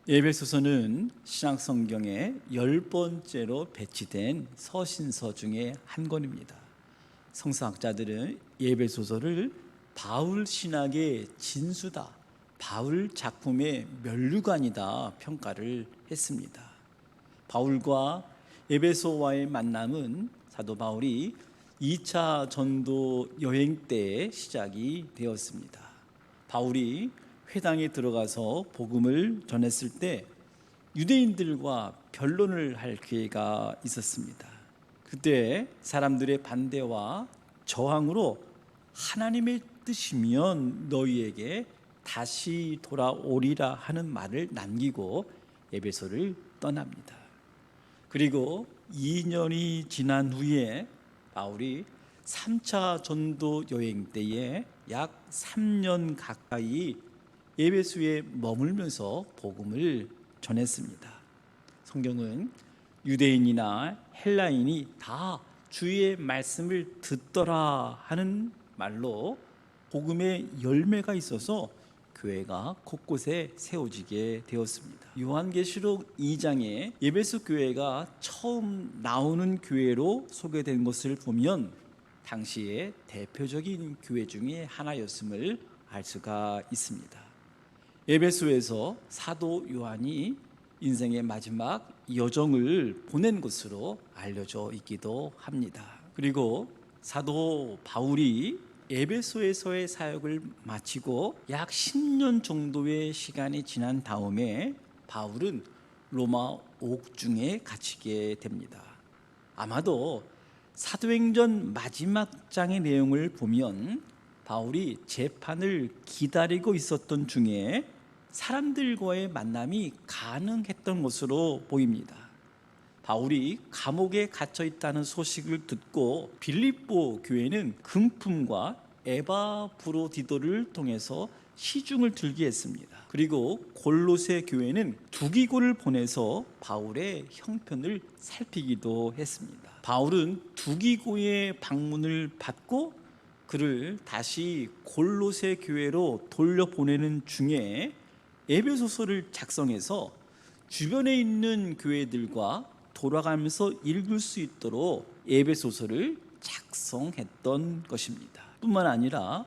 에베소서는 신약 성경에 10번째로 배치된 서신서 중에 한 권입니다. 성서학자들은 에베소서를 바울 신학의 진수다, 바울 작품의 면류관이다 평가를 했습니다. 바울과 에베소와의 만남은 사도 바울이 2차 전도 여행 때 시작이 되었습니다. 바울이 회당에 들어가서 복음을 전했을 때 유대인들과 변론을 할 기회가 있었습니다. 그때 사람들의 반대와 저항으로 하나님의 뜻이면 너희에게 다시 돌아오리라 하는 말을 남기고 에베소를 떠납니다. 그리고 2년이 지난 후에 바울이 3차 전도 여행 때에 약 3년 가까이 에베소에 머물면서 복음을 전했습니다. 성경은 유대인이나 헬라인이 다 주의 말씀을 듣더라 하는 말로 복음의 열매가 있어서 교회가 곳곳에 세워지게 되었습니다. 요한계시록 2장에 에베소 교회가 처음 나오는 교회로 소개된 것을 보면 당시의 대표적인 교회 중에 하나였음을 알 수가 있습니다. 에베소에서 사도 요한이 인생의 마지막 여정을 보낸 것으로 알려져 있기도 합니다. 그리고 사도 바울이 에베소에서의 사역을 마치고 약 10년 정도의 시간이 지난 다음에 바울은 로마 옥중에 갇히게 됩니다. 아마도 사도행전 마지막 장의 내용을 보면 바울이 재판을 기다리고 있었던 중에 사람들과의 만남이 가능했던 것으로 보입니다. 바울이 감옥에 갇혀 있다는 소식을 듣고 빌립보 교회는 금품과 에바브로디도를 통해서 시중을 들게 했습니다. 그리고 골로새 교회는 두기고를 보내서 바울의 형편을 살피기도 했습니다. 바울은 두기고의 방문을 받고 그를 다시 골로새 교회로 돌려보내는 중에 에베소서를 작성해서 주변에 있는 교회들과 돌아가면서 읽을 수 있도록 에베소서를 작성했던 것입니다. 뿐만 아니라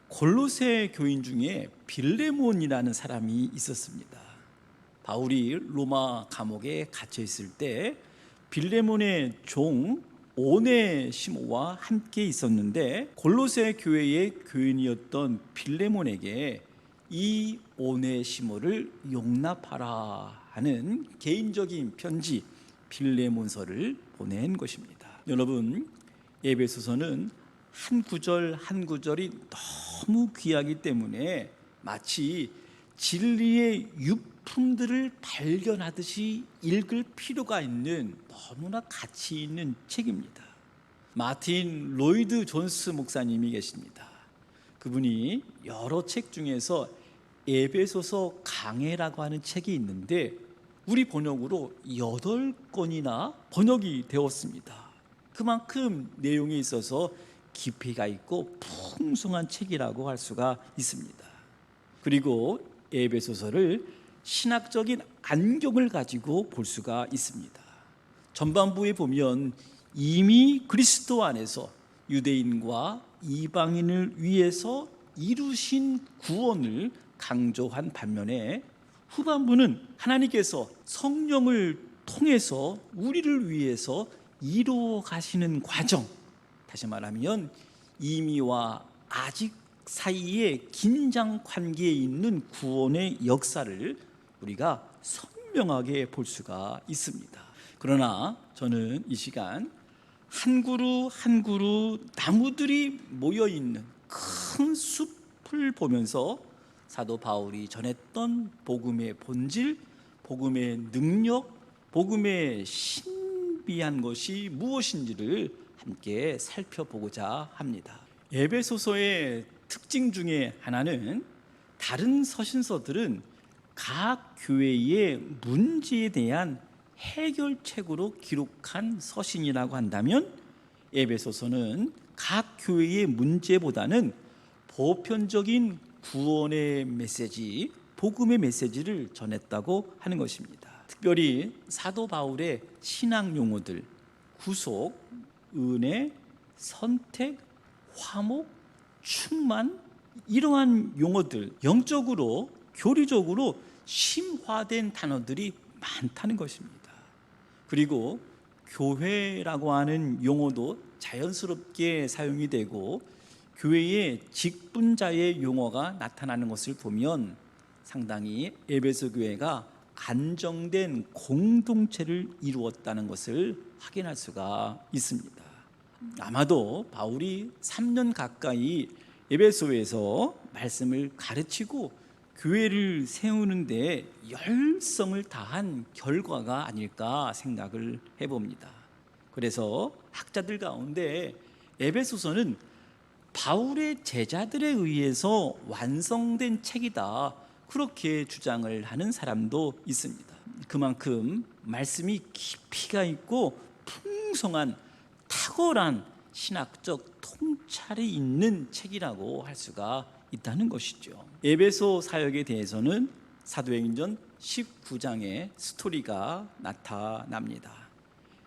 골로새 교인 중에 빌레몬이라는 사람이 있었습니다. 바울이 로마 감옥에 갇혀 있을 때 빌레몬의 종 오네시모와 함께 있었는데 골로새 교회의 교인이었던 빌레몬에게 이 오네시모를 용납하라 하는 개인적인 편지 빌레몬서를 보낸 것입니다. 여러분, 에베소서는 한 구절 한 구절이 너무 귀하기 때문에 마치 진리의 유품들을 발견하듯이 읽을 필요가 있는 너무나 가치 있는 책입니다. 마틴 로이드 존스 목사님이 계십니다. 그분이 여러 책 중에서 에베소서 강해라고 하는 책이 있는데 우리 번역으로 8권이나 번역이 되었습니다. 그만큼 내용에 있어서 깊이가 있고 풍성한 책이라고 할 수가 있습니다. 그리고 에베소서를 신학적인 안경을 가지고 볼 수가 있습니다. 전반부에 보면 이미 그리스도 안에서 유대인과 이방인을 위해서 이루신 구원을 강조한 반면에 후반부는 하나님께서 성령을 통해서 우리를 위해서 이루어 가시는 과정, 다시 말하면 이미와 아직 사이에 긴장 관계에 있는 구원의 역사를 우리가 선명하게 볼 수가 있습니다. 그러나 저는 이 시간 한 그루 한 그루 나무들이 모여있는 큰 숲을 보면서 사도 바울이 전했던 복음의 본질, 복음의 능력, 복음의 신비한 것이 무엇인지를 함께 살펴보고자 합니다. 에베소서의 특징 중에 하나는 다른 서신서들은 각 교회의 문제에 대한 해결책으로 기록한 서신이라고 한다면 에베소서는 각 교회의 문제보다는 보편적인 구원의 메시지, 복음의 메시지를 전했다고 하는 것입니다. 특별히 사도 바울의 신앙 용어들, 구속, 은혜, 선택, 화목, 충만, 이러한 용어들, 영적으로 교리적으로 심화된 단어들이 많다는 것입니다. 그리고 교회라고 하는 용어도 자연스럽게 사용이 되고 교회의 직분자의 용어가 나타나는 것을 보면 상당히 에베소 교회가 안정된 공동체를 이루었다는 것을 확인할 수가 있습니다. 아마도 바울이 3년 가까이 에베소에서 말씀을 가르치고 교회를 세우는 데 열성을 다한 결과가 아닐까 생각을 해봅니다. 그래서 학자들 가운데 에베소서는 바울의 제자들에 의해서 완성된 책이다, 그렇게 주장을 하는 사람도 있습니다. 그만큼 말씀이 깊이가 있고 풍성한 탁월한 신학적 통찰이 있는 책이라고 할 수가 있다는 것이죠. 에베소 사역에 대해서는 사도행전 19장의 스토리가 나타납니다.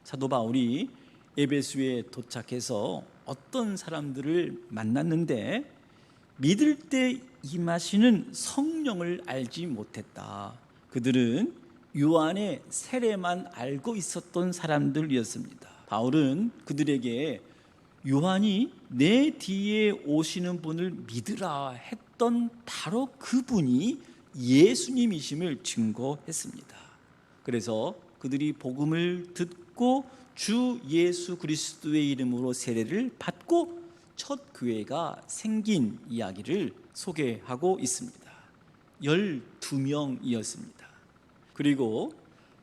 사도 바울이 에베소에 도착해서 어떤 사람들을 만났는데 믿을 때 임하시는 성령을 알지 못했다. 그들은 요한의 세례만 알고 있었던 사람들이었습니다. 바울은 그들에게 요한이 내 뒤에 오시는 분을 믿으라 했던 바로 그분이 예수님이심을 증거했습니다. 그래서 그들이 복음을 듣고 주 예수 그리스도의 이름으로 세례를 받고 첫 교회가 생긴 이야기를 소개하고 있습니다. 12명이었습니다. 그리고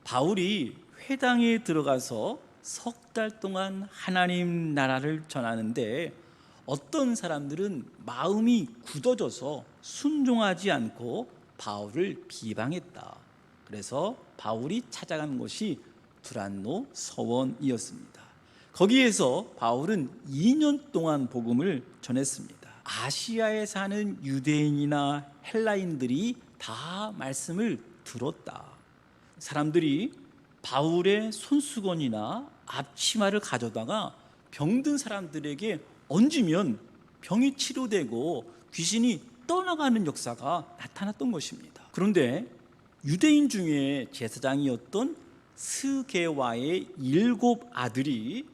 바울이 회당에 들어가서 석 달 동안 하나님 나라를 전하는데 어떤 사람들은 마음이 굳어져서 순종하지 않고 바울을 비방했다. 그래서 바울이 찾아간 곳이 두란노 서원이었습니다. 거기에서 바울은 2년 동안 복음을 전했습니다. 아시아에 사는 유대인이나 헬라인들이 다 말씀을 들었다. 사람들이 바울의 손수건이나 앞치마를 가져다가 병든 사람들에게 얹으면 병이 치료되고 귀신이 떠나가는 역사가 나타났던 것입니다. 그런데 유대인 중에 제사장이었던 스게와의 7 아들이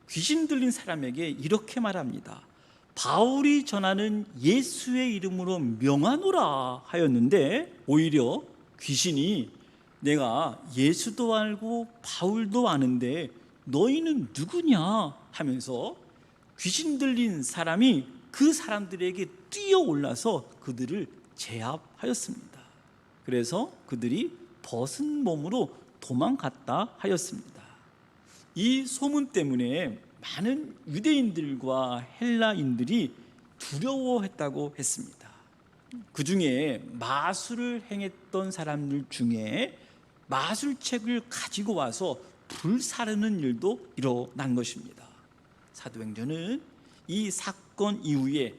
귀신 들린 사람에게 이렇게 말합니다. 바울이 전하는 예수의 이름으로 명하노라 하였는데 오히려 귀신이 내가 예수도 알고 바울도 아는데 너희는 누구냐 하면서 귀신 들린 사람이 그 사람들에게 뛰어올라서 그들을 제압하였습니다. 그래서 그들이 벗은 몸으로 도망갔다 하였습니다. 이 소문 때문에 많은 유대인들과 헬라인들이 두려워했다고 했습니다. 그 중에 마술을 행했던 사람들 중에 마술책을 가지고 와서 불사르는 일도 일어난 것입니다. 사도행전은 이 사건 이후에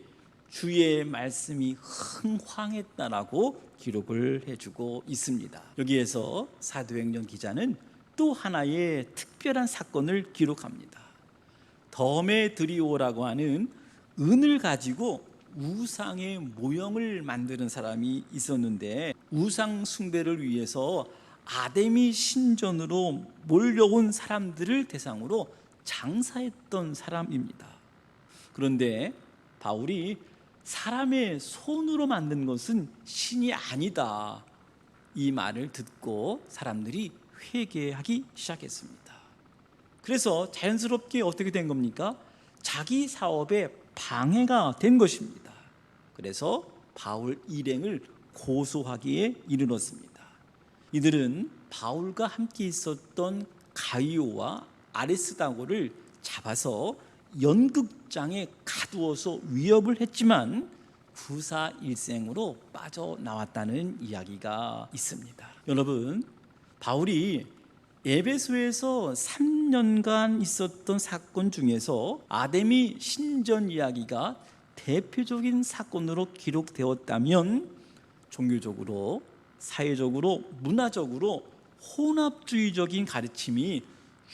주의 말씀이 흥황했다라고 기록을 해주고 있습니다. 여기에서 사도행전 기자는 또 하나의 특별한 사건을 기록합니다. 더메드리오라고 하는 은을 가지고 우상의 모형을 만드는 사람이 있었는데 우상 숭배를 위해서 아데미 신전으로 몰려온 사람들을 대상으로 장사했던 사람입니다. 그런데 바울이 사람의 손으로 만든 것은 신이 아니다, 이 말을 듣고 사람들이 회개하기 시작했습니다. 그래서 자연스럽게 어떻게 된 겁니까? 자기 사업에 방해가 된 것입니다. 그래서 바울 일행을 고소하기에 이르렀습니다. 이들은 바울과 함께 있었던 가이오와 아리스다고를 잡아서 연극장에 가두어서 위협을 했지만 구사일생으로 빠져나왔다는 이야기가 있습니다. 여러분, 바울이 에베소에서 3년간 있었던 사건 중에서 아데미 신전 이야기가 대표적인 사건으로 기록되었다면 종교적으로 사회적으로, 문화적으로 혼합주의적인 가르침이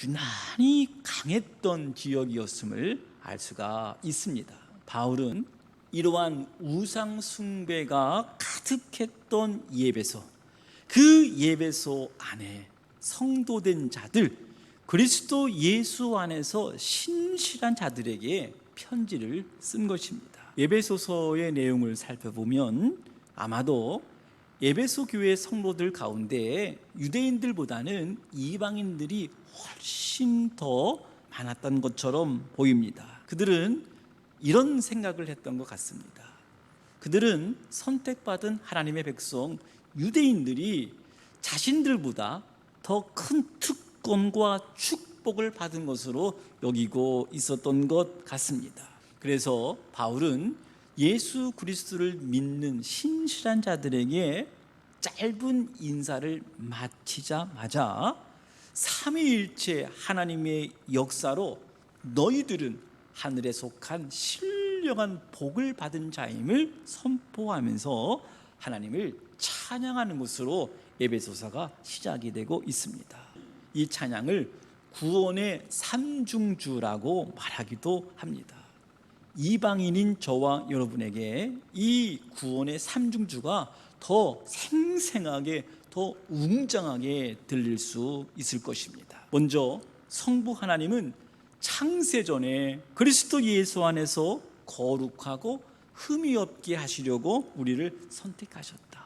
유난히 강했던 지역이었음을 알 수가 있습니다. 바울은 이러한 우상 숭배가 가득했던 예배소, 그 예배소 안에 성도된 자들, 그리스도 예수 안에서 신실한 자들에게 편지를 쓴 것입니다. 에베소서의 내용을 살펴보면 아마도 에베소 교회 성도들 가운데 유대인들보다는 이방인들이 훨씬 더 많았던 것처럼 보입니다. 그들은 이런 생각을 했던 것 같습니다. 그들은 선택받은 하나님의 백성 유대인들이 자신들보다 더 큰 특권과 축복을 받은 것으로 여기고 있었던 것 같습니다. 그래서 바울은 예수 그리스도를 믿는 신실한 자들에게 짧은 인사를 마치자마자 삼위일체 하나님의 역사로 너희들은 하늘에 속한 신령한 복을 받은 자임을 선포하면서 하나님을 찬양하는 것으로 에베소서가 시작이 되고 있습니다. 이 찬양을 구원의 삼중주라고 말하기도 합니다. 이방인인 저와 여러분에게 이 구원의 삼중주가 더 생생하게, 더 웅장하게 들릴 수 있을 것입니다. 먼저 성부 하나님은 창세전에 그리스도 예수 안에서 거룩하고 흠이 없게 하시려고 우리를 선택하셨다.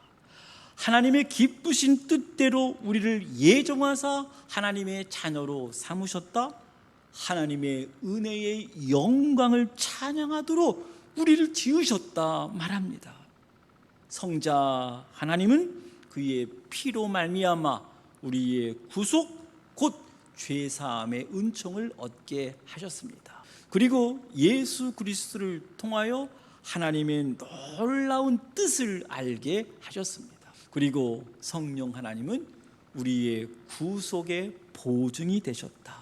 하나님의 기쁘신 뜻대로 우리를 예정하사 하나님의 자녀로 삼으셨다. 하나님의 은혜의 영광을 찬양하도록 우리를 지으셨다 말합니다. 성자 하나님은 그의 피로 말미암아 우리의 구속 곧 죄사함의 은총을 얻게 하셨습니다. 그리고 예수 그리스도를 통하여 하나님의 놀라운 뜻을 알게 하셨습니다. 그리고 성령 하나님은 우리의 구속의 보증이 되셨다.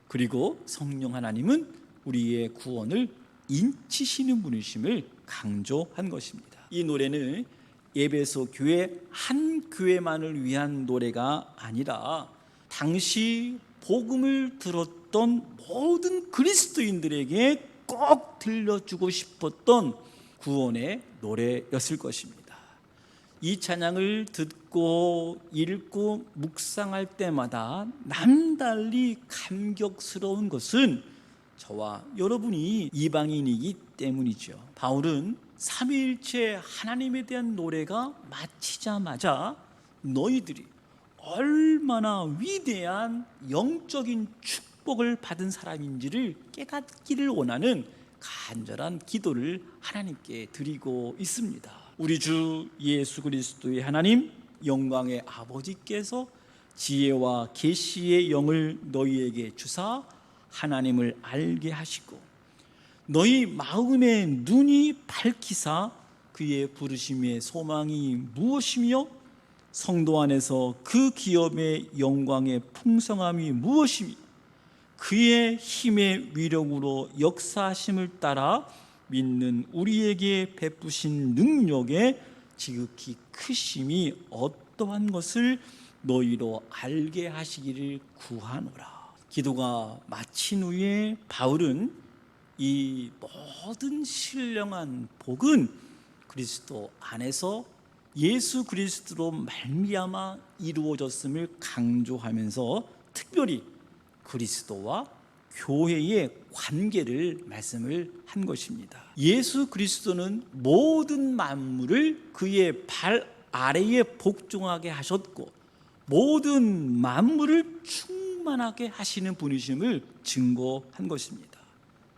그리고 성령 하나님은 우리의 구원을 인치시는 분이심을 강조한 것입니다. 이 노래는 에베소 교회 한 교회만을 위한 노래가 아니라 당시 복음을 들었던 모든 그리스도인들에게 꼭 들려주고 싶었던 구원의 노래였을 것입니다. 이 찬양을 듣고 읽고 묵상할 때마다 남달리 감격스러운 것은 저와 여러분이 이방인이기 때문이죠. 바울은 삼위일체 하나님에 대한 노래가 마치자마자 너희들이 얼마나 위대한 영적인 축복을 받은 사람인지를 깨닫기를 원하는 간절한 기도를 하나님께 드리고 있습니다. 우리 주 예수 그리스도의 하나님, 영광의 아버지께서 지혜와 계시의 영을 너희에게 주사 하나님을 알게 하시고 너희 마음의 눈이 밝히사 그의 부르심의 소망이 무엇이며 성도 안에서 그 기업의 영광의 풍성함이 무엇이며 그의 힘의 위력으로 역사하심을 따라 믿는 우리에게 베푸신 능력의 지극히 크심이 어떠한 것을 너희로 알게 하시기를 구하노라. 기도가 마친 후에 바울은 이 모든 신령한 복은 그리스도 안에서 예수 그리스도로 말미암아 이루어졌음을 강조하면서 특별히 그리스도와 교회의 관계를 말씀을 한 것입니다. 예수 그리스도는 모든 만물을 그의 발 아래에 복종하게 하셨고 모든 만물을 충만하게 하시는 분이심을 증거한 것입니다.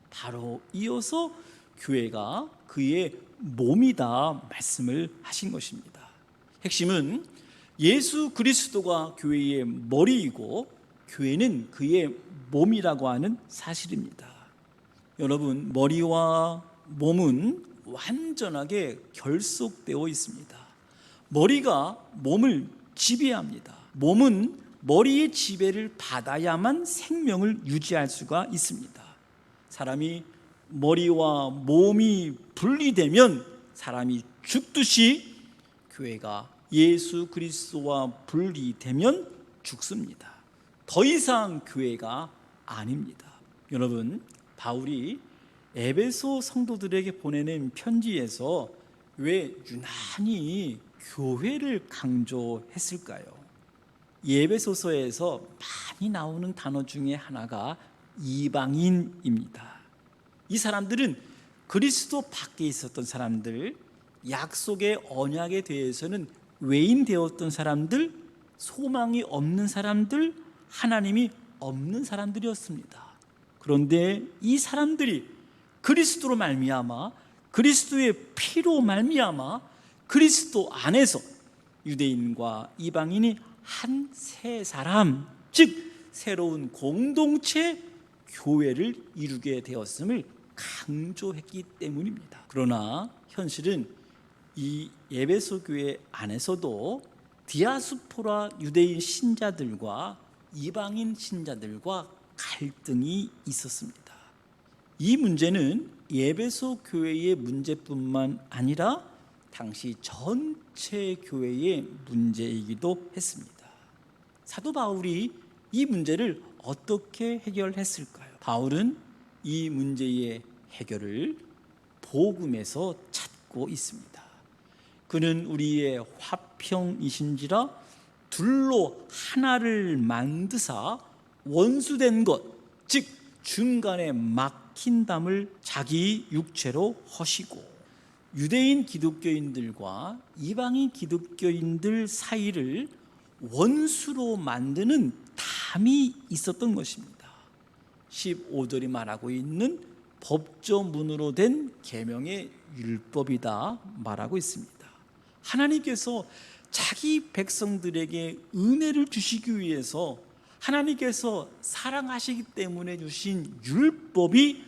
바로 이어서 교회가 그의 몸이다 말씀을 하신 것입니다. 핵심은 예수 그리스도가 교회의 머리이고 교회는 그의 몸이라고 하는 사실입니다. 여러분, 머리와 몸은 완전하게 결속되어 있습니다. 머리가 몸을 지배합니다. 몸은 머리의 지배를 받아야만 생명을 유지할 수가 있습니다. 사람이 머리와 몸이 분리되면 사람이 죽듯이 교회가 예수 그리스도와 분리되면 죽습니다. 더 이상 교회가 아닙니다. 여러분, 바울이 에베소 성도들에게 보내는 편지에서 왜 유난히 교회를 강조했을까요? 에베소서에서 많이 나오는 단어 중에 하나가 이방인입니다. 이 사람들은 그리스도 밖에 있었던 사람들, 약속의 언약에 대해서는 외인되었던 사람들, 소망이 없는 사람들, 하나님이 없는 사람들이었습니다. 그런데 이 사람들이 그리스도로 말미암아, 그리스도의 피로 말미암아 그리스도 안에서 유대인과 이방인이 한 세 사람, 즉 새로운 공동체 교회를 이루게 되었음을 강조했기 때문입니다. 그러나 현실은 이 에베소 교회 안에서도 디아스포라 유대인 신자들과 이방인 신자들과 갈등이 있었습니다. 이 문제는 에베소 교회의 문제뿐만 아니라 당시 전체 교회의 문제이기도 했습니다. 사도 바울이 이 문제를 어떻게 해결했을까요? 바울은 이 문제의 해결을 복음에서 찾고 있습니다. 그는 우리의 화평이신지라 둘로 하나를 만드사 원수된 것, 즉 중간에 막힌 담을 자기 육체로 허시고 유대인 기독교인들과 이방인 기독교인들 사이를 원수로 만드는 담이 있었던 것입니다. 15절이 말하고 있는 법조문으로 된 계명의 율법이다 말하고 있습니다. 하나님께서 자기 백성들에게 은혜를 주시기 위해서 하나님께서 사랑하시기 때문에 주신 율법이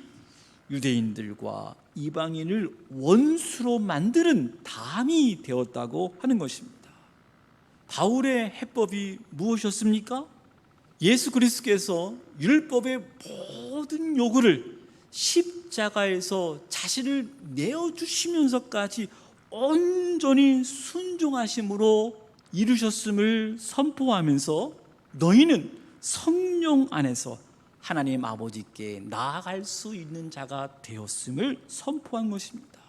유대인들과 이방인을 원수로 만드는 담이 되었다고 하는 것입니다. 바울의 해법이 무엇이었습니까? 예수 그리스도께서 율법의 모든 요구를 십자가에서 자신을 내어주시면서까지 온전히 순종하심으로 이루셨음을 선포하면서 너희는 성령 안에서 하나님 아버지께 나아갈 수 있는 자가 되었음을 선포한 것입니다.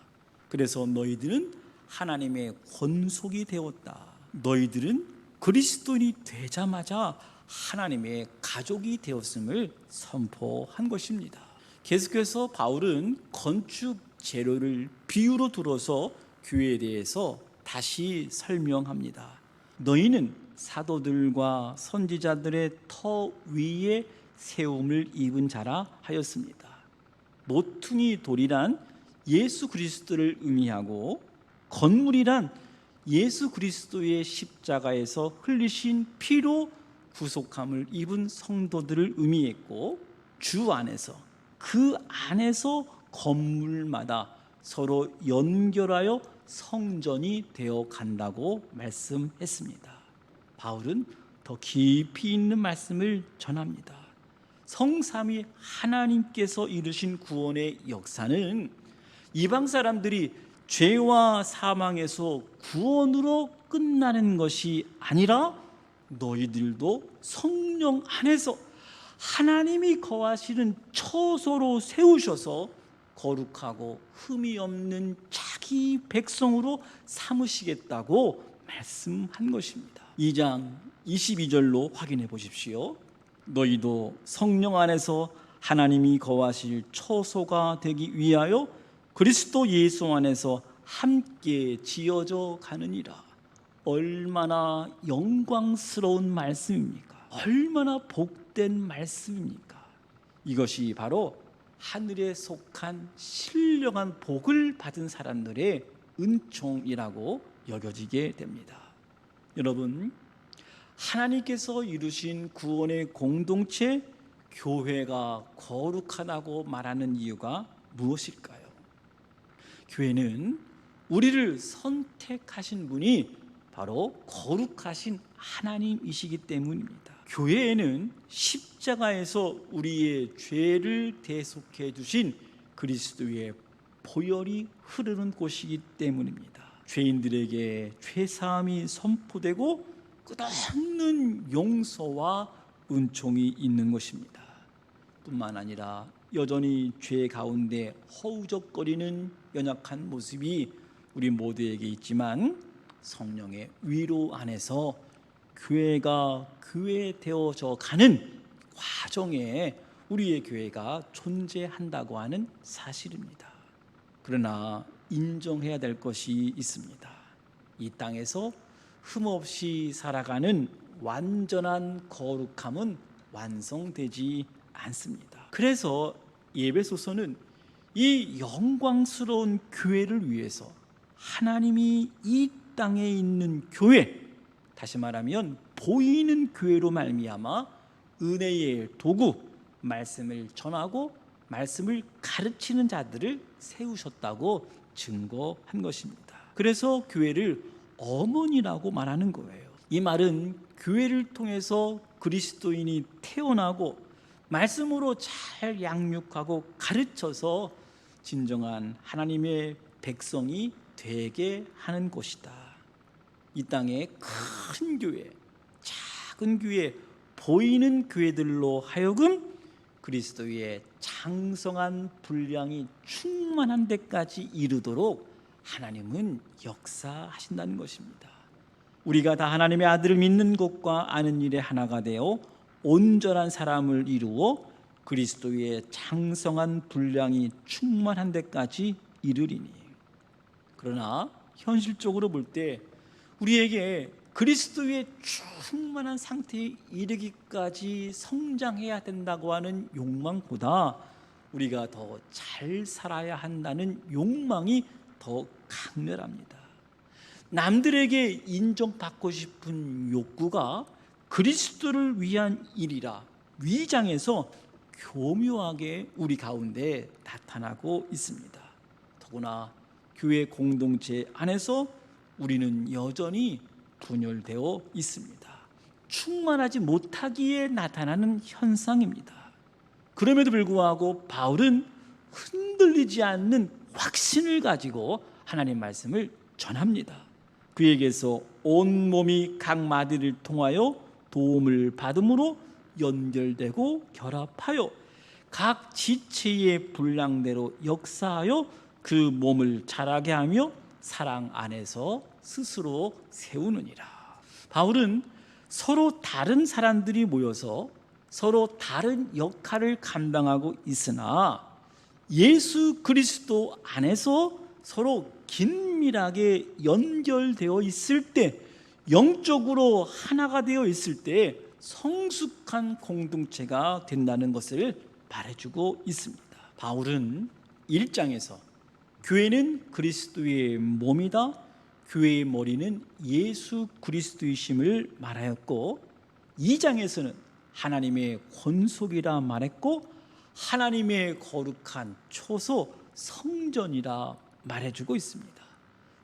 그래서 너희들은 하나님의 권속이 되었다. 너희들은 그리스도인이 되자마자 하나님의 가족이 되었음을 선포한 것입니다. 계속해서 바울은 건축 재료를 비유로 들어서 교회에 대해서 다시 설명합니다. 너희는 사도들과 선지자들의 터 위에 세움을 입은 자라 하였습니다. 모퉁이 돌이란 예수 그리스도를 의미하고 건물이란 예수 그리스도의 십자가에서 흘리신 피로 구속함을 입은 성도들을 의미했고 주 안에서 그 안에서 건물마다 서로 연결하여 성전이 되어 간다고 말씀했습니다. 바울은 더 깊이 있는 말씀을 전합니다. 성삼위 하나님께서 이루신 구원의 역사는 이방 사람들이 죄와 사망에서 구원으로 끝나는 것이 아니라 너희들도 성령 안에서 하나님이 거하시는 처소로 세우셔서 거룩하고 흠이 없는 자기 백성으로 삼으시겠다고 말씀한 것입니다. 2장 22절로 확인해 보십시오. 너희도 성령 안에서 하나님이 거하실 처소가 되기 위하여 그리스도 예수 안에서 함께 지어져 가느니라. 얼마나 영광스러운 말씀입니까? 얼마나 복된 말씀입니까? 이것이 바로 하늘에 속한 신령한 복을 받은 사람들의 은총이라고 여겨지게 됩니다. 여러분, 하나님께서 이루신 구원의 공동체 교회가 거룩하다고 말하는 이유가 무엇일까요? 교회는 우리를 선택하신 분이 바로 거룩하신 하나님이시기 때문입니다. 교회에는 십자가에서 우리의 죄를 대속해 주신 그리스도의 보혈이 흐르는 곳이기 때문입니다. 죄인들에게 죄사함이 선포되고 끝없는 용서와 은총이 있는 것입니다. 뿐만 아니라 여전히 죄 가운데 허우적거리는 연약한 모습이 우리 모두에게 있지만 성령의 위로 안에서 교회가 교회되어져 가는 과정에 우리의 교회가 존재한다고 하는 사실입니다. 그러나 인정해야 될 것이 있습니다. 이 땅에서 흠없이 살아가는 완전한 거룩함은 완성되지 않습니다. 그래서 에베소서는 이 영광스러운 교회를 위해서 하나님이 이 땅에 있는 교회, 다시 말하면 보이는 교회로 말미암아 은혜의 도구, 말씀을 전하고 말씀을 가르치는 자들을 세우셨다고 증거한 것입니다. 그래서 교회를 어머니라고 말하는 거예요. 이 말은 교회를 통해서 그리스도인이 태어나고 말씀으로 잘 양육하고 가르쳐서 진정한 하나님의 백성이 되게 하는 곳이다. 이 땅의 큰 교회, 작은 교회, 보이는 교회들로 하여금 그리스도의 장성한 분량이 충만한 데까지 이르도록 하나님은 역사하신다는 것입니다. 우리가 다 하나님의 아들을 믿는 것과 아는 일에 하나가 되어 온전한 사람을 이루어 그리스도의 장성한 분량이 충만한 데까지 이르리니. 그러나 현실적으로 볼 때 우리에게 그리스도의 충만한 상태에 이르기까지 성장해야 된다고 하는 욕망보다 우리가 더 잘 살아야 한다는 욕망이 더 강렬합니다. 남들에게 인정받고 싶은 욕구가 그리스도를 위한 일이라 위장해서 교묘하게 우리 가운데 나타나고 있습니다. 더구나 교회 공동체 안에서 우리는 여전히 분열되어 있습니다. 충만하지 못하기에 나타나는 현상입니다. 그럼에도 불구하고 바울은 흔들리지 않는 확신을 가지고 하나님 말씀을 전합니다. 그에게서 온몸이 각 마디를 통하여 도움을 받음으로 연결되고 결합하여 각 지체의 분량대로 역사하여 그 몸을 자라게 하며 사랑 안에서 스스로 세우느니라. 바울은 서로 다른 사람들이 모여서 서로 다른 역할을 감당하고 있으나 예수 그리스도 안에서 서로 긴밀하게 연결되어 있을 때, 영적으로 하나가 되어 있을 때 성숙한 공동체가 된다는 것을 말해주고 있습니다. 바울은 1장에서 교회는 그리스도의 몸이다, 교회의 머리는 예수 그리스도이심을 말하였고, 2장에서는 하나님의 권속이라 말했고 하나님의 거룩한 초소 성전이라 말해주고 있습니다.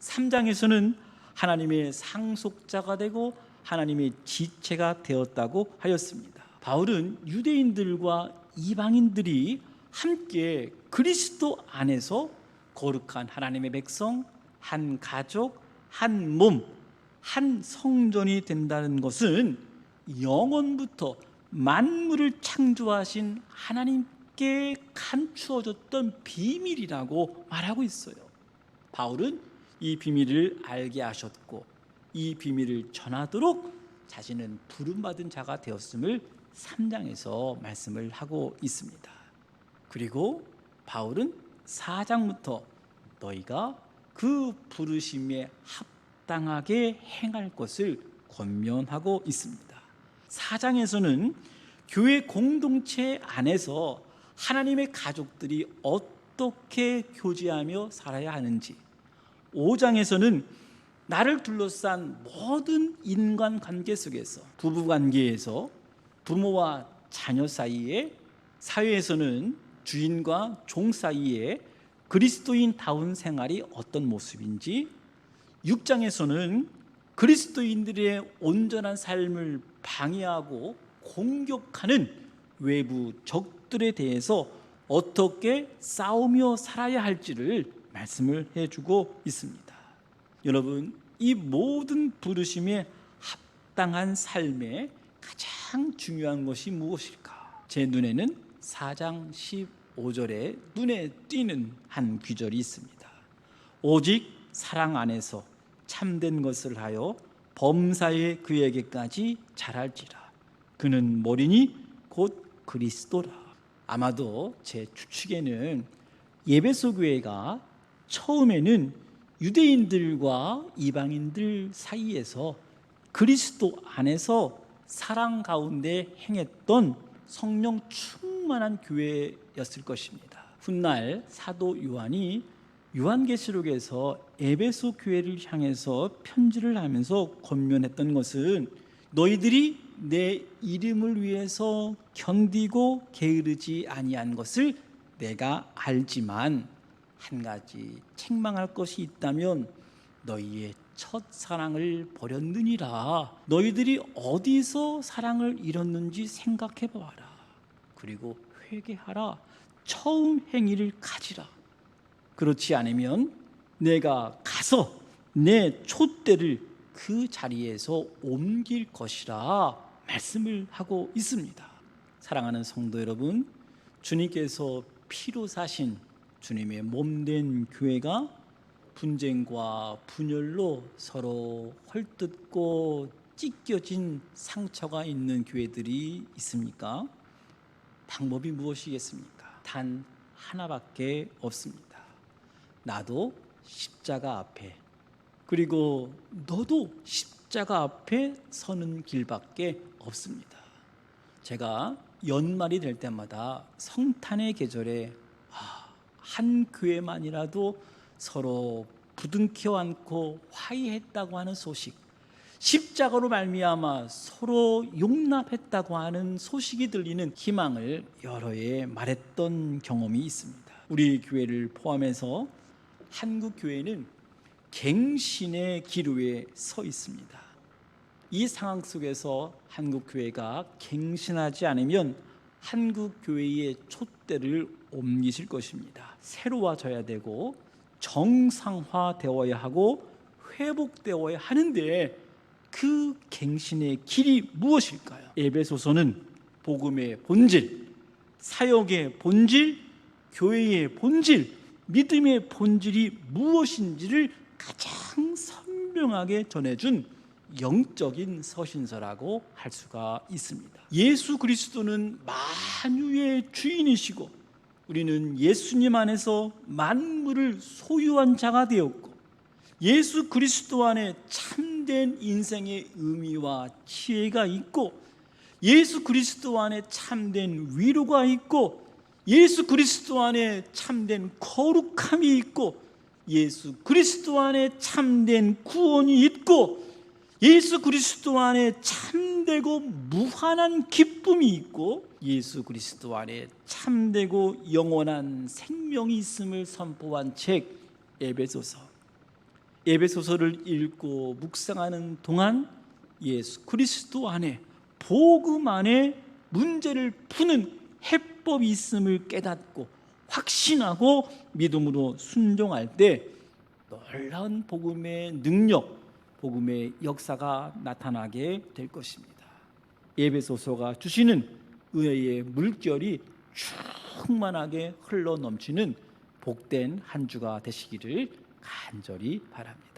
3장에서는 하나님의 상속자가 되고 하나님의 지체가 되었다고 하였습니다. 바울은 유대인들과 이방인들이 함께 그리스도 안에서 거룩한 하나님의 백성, 한 가족, 한 몸, 한 성전이 된다는 것은 영원부터 만물을 창조하신 하나님께 감추어졌던 비밀이라고 말하고 있어요. 바울은 이 비밀을 알게 하셨고 이 비밀을 전하도록 자신은 부름받은 자가 되었음을 3장에서 말씀을 하고 있습니다. 그리고 바울은 4장부터 너희가 그 부르심에 합당하게 행할 것을 권면하고 있습니다. 4장에서는 교회 공동체 안에서 하나님의 가족들이 어떻게 교제하며 살아야 하는지, 5장에서는 나를 둘러싼 모든 인간관계 속에서, 부부관계에서 부모와 자녀 사이에, 사회에서는 주인과 종 사이에 그리스도인다운 생활이 어떤 모습인지, 6장에서는 그리스도인들의 온전한 삶을 방해하고 공격하는 외부 적들에 대해서 어떻게 싸우며 살아야 할지를 말씀을 해주고 있습니다. 여러분, 이 모든 부르심에 합당한 삶에 가장 중요한 것이 무엇일까? 제 눈에는 4장 15절에 눈에 띄는 한 구절이 있습니다. 오직 사랑 안에서 참된 것을 하여 범사에 그에게까지 자랄지라. 그는 머리니 곧 그리스도라. 아마도 제 추측에는 에베소 교회가 처음에는 유대인들과 이방인들 사이에서 그리스도 안에서 사랑 가운데 행했던 성령 충만한 교회였을 것입니다. 훗날 사도 요한이 요한계시록에서 에베소 교회를 향해서 편지를 하면서 권면했던 것은 너희들이 내 이름을 위해서 견디고 게으르지 아니한 것을 내가 알지만 한 가지 책망할 것이 있다면 너희의 첫 사랑을 버렸느니라. 너희들이 어디서 사랑을 잃었는지 생각해 보아라. 그리고 회개하라. 처음 행위를 가지라. 그렇지 않으면 내가 가서 내 촛대를 그 자리에서 옮길 것이라 말씀을 하고 있습니다. 사랑하는 성도 여러분, 주님께서 피로 사신 주님의 몸된 교회가 분쟁과 분열로 서로 헐뜯고 찢겨진 상처가 있는 교회들이 있습니까? 방법이 무엇이겠습니까? 단 하나밖에 없습니다. 나도 십자가 앞에, 그리고 너도 십자가 앞에 서는 길밖에 없습니다. 제가 연말이 될 때마다 성탄의 계절에 한 교회만이라도 서로 부둥켜 안고 화해했다고 하는 소식, 십자가로 말미암아 서로 용납했다고 하는 소식이 들리는 희망을 여러 해 말했던 경험이 있습니다. 우리 교회를 포함해서 한국 교회는 갱신의 기로에 서 있습니다. 이 상황 속에서 한국 교회가 갱신하지 않으면 한국 교회의 촛대를 옮기실 것입니다. 새로워져야 되고 정상화되어야 하고 회복되어야 하는데 그 갱신의 길이 무엇일까요? 에베소서는 복음의 본질, 사역의 본질, 교회의 본질, 믿음의 본질이 무엇인지를 가장 선명하게 전해준 영적인 서신서라고 할 수가 있습니다. 예수 그리스도는 만유의 주인이시고 우리는 예수님 안에서 만물을 소유한 자가 되었고 예수 그리스도 안에 참된 인생의 의미와 지혜가 있고 예수 그리스도 안에 참된 위로가 있고 예수 그리스도 안에 참된 거룩함이 있고 예수 그리스도 안에 참된 구원이 있고 예수 그리스도 안에 참되고 무한한 기쁨이 있고 예수 그리스도 안에 참되고 영원한 생명이 있음을 선포한 책 에베소서. 에베소서를 읽고 묵상하는 동안 예수 그리스도 안에 복음 안에 문제를 푸는 해법이 있음을 깨닫고 확신하고 믿음으로 순종할 때 놀라운 복음의 능력, 복음의 역사가 나타나게 될 것입니다. 에베소서가 주시는 은혜의 물결이 충만하게 흘러 넘치는 복된 한 주가 되시기를 간절히 바랍니다.